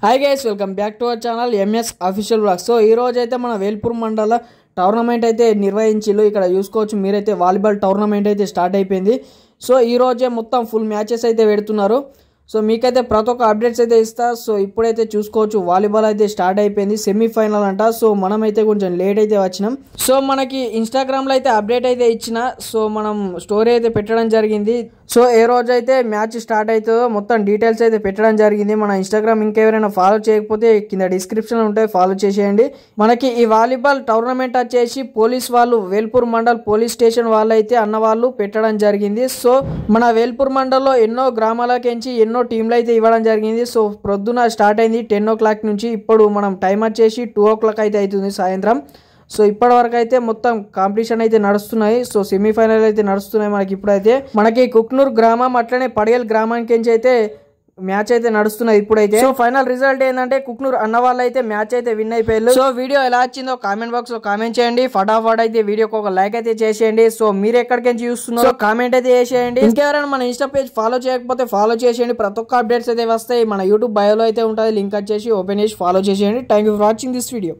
Hi guys, welcome back to our channel MS official blog. So ఈ రోజు అయితే మన వేల్పూర్ మండల టోర్నమెంట్ అయితే నిర్వహించిల్లు. ఇక్కడ చూసుకోవచ్చు మీరైతే వాలీబాల్ టోర్నమెంట్ అయితే స్టార్ట్ అయిపోయింది. సో ఈ రోజే మొత్తం ఫుల్ మ్యాచెస్ అయితే పెడుతున్నారు. సో మీకైతే ప్రతి ఒక్క అప్డేట్స్ అయితే ఇస్తా. సో ఇప్పుడైతే చూసుకోవచ్చు వాలీబాల్ అయితే స్టార్ట్ అయిపోయింది, సెమీఫైనల్ అంట. సో మనమైతే కొంచెం లేట్ అయితే వచ్చినాం. సో మనకి ఇన్స్టాగ్రామ్లో అయితే అప్డేట్ అయితే ఇచ్చిన, సో మనం స్టోరీ అయితే పెట్టడం జరిగింది. సో ఏ రోజు అయితే మ్యాచ్ స్టార్ట్ అవుతుందో మొత్తం డీటెయిల్స్ అయితే పెట్టడం జరిగింది. మన ఇన్స్టాగ్రామ్ ఇంకెవరైనా ఫాలో చేయకపోతే కింద డిస్క్రిప్షన్ ఉంటాయి, ఫాలో చేసేయండి. మనకి ఈ వాలీబాల్ టోర్నమెంట్ వచ్చేసి పోలీస్ వాళ్ళు, వేల్పూర్ మండల్ పోలీస్ స్టేషన్ వాళ్ళు అయితే అన్న వాళ్ళు పెట్టడం జరిగింది. సో మన వేల్పూర్ మండల్లో ఎన్నో గ్రామాలకించి ఎన్నో టీంలు అయితే ఇవ్వడం జరిగింది. సో ప్రొద్దున స్టార్ట్ అయింది 10 o'clock నుంచి. ఇప్పుడు మనం టైం వచ్చేసి 2 o'clock అయితే అవుతుంది సాయంత్రం. సో ఇప్పటి వరకు అయితే మొత్తం కాంపిటీషన్ అయితే నడుస్తున్నాయి. సో సెమీఫైనల్ అయితే నడుస్తున్నాయి. మనకి ఇప్పుడైతే మనకి కుక్నూర్ గ్రామం అట్లనే పడియల్ గ్రామానికి అయితే మ్యాచ్ అయితే నడుస్తున్నాయి ఇప్పుడైతే. సో ఫైనల్ రిజల్ట్ ఏంటంటే కుక్నూర్ అన్న వాళ్ళు అయితే మ్యాచ్ అయితే విన్ అయిపోయారు. సో వీడియో ఎలా వచ్చిందో కామెంట్ బాక్స్ లో కామెంట్ చేయండి. ఫటాఫట్ అయితే వీడియోకి ఒక లైక్ అయితే చేసేయండి. సో మీరు ఎక్కడికి చూస్తున్నారో కామెంట్ అయితే చేసేయండి. ఇంకెవరైనా మన ఇన్స్టా పేజ్ ఫాలో చేయకపోతే ఫాలో చేసేయండి. ప్రతి ఒక్క అప్డేట్స్ అయితే వస్తాయి. మన యూట్యూబ్ బయోలో అయితే ఉంటుంది, లింక్ వచ్చేసి ఓపెన్ చేసి ఫాలో చేసేయండి. Thank you for watching this video.